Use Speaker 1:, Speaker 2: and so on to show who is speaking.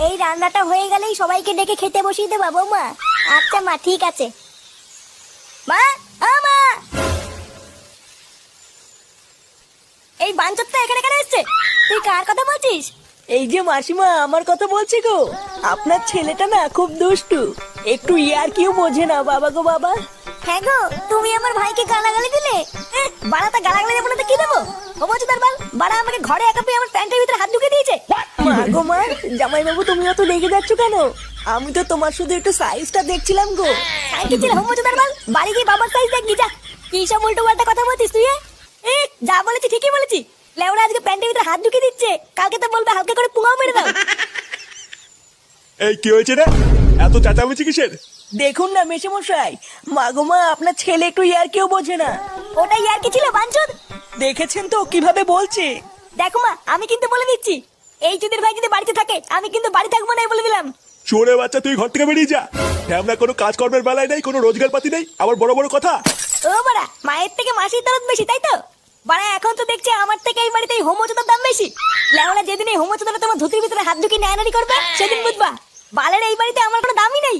Speaker 1: এই রান্নাটা হয়ে গেলেই সবাইকে ডেকে খেতে বসিয়ে দেবা বৌমা। আচ্ছা মা, ঠিক আছে। মা, মা, এই বাঞ্চতটা এখানে কেন এসছে? তুই কার কথা বলছিস?
Speaker 2: এই যে মাসিমা, আমার কথা বলছি গো। আপনার ছেলেটা না খুব দুষ্টু, একটু ইয়ার কিও বোঝে না বাবা গো বাবা।
Speaker 1: হ্যাঁ গো, তুমি আমার ভাইকে গালাগালি দিলে। বাড়াটা গালাগালি দেবো না তো কি দেবো? ও বলছো তার বাল বাড়া আমাকে ঘরে একা পেয়ে আমার প্যান্টের ভিতরে হাত ঢুকে দিয়েছে।
Speaker 2: মা গো মা, জামাই বাবু তুমি অত রেগে যাচ্ছ কেন? আমি তো তোমার শুধু একটু সাইজটা দেখছিলাম গো।
Speaker 1: কি ছিল হোমোচো তার বাল? বাড়ি গিয়ে বাবার সাইজ দেখবি যা। কি সব উল্টো পাল্টা কথা বলছিস তুই? যা বলেছি ঠিকই বলেছি। লেওরা আজকে প্যান্টের ভিতরে হাত ঢুকে দিচ্ছে, কালকে তো বলবে হালকা করে পুঙাও মেরে দাও।
Speaker 3: এই কি হয়েছে রে? এত চেঁচামেচি কিসের?
Speaker 2: দেখুন না মেশামশাই, মা গো মা, আপনার ছেলে একটু ইয়ার কিও বোঝে না।
Speaker 1: ওটাই আর কি ছিল বাঞ্চদ?
Speaker 2: দেখেছেন তো কিভাবে বলছে।
Speaker 1: দেখো মা, আমি কিন্তু বলে দিচ্ছি, এই চুদির ভাই যদি বাড়িতে থাকে আমি কিন্তু বাড়ি থাকবো না, বলে দিলাম।
Speaker 3: চোরে বাচ্চা, তুই ঘর থেকে বেরিয়ে যা। আমরা কোনো কাজকর্মের বেলায় নেই, কোনো রোজগার পাতি নেই, আবার বড় বড় কথা।
Speaker 1: ও বাড়া, মায়ের থেকে মাসির দরদ বেশি, তাই তো? বাড়া এখন তো দেখছি আমার থেকে এই বাড়িতে এই হোমোচোদার দাম বেশি। লেওলা যেদিন এই হোমোচোদারা তোমার ধুতির ভিতরে হাত ঢুকিয়ে নেয়ানারি করবে সেদিন বুঝবা বালের এই বাড়িতে আমার কোনো দামই নেই।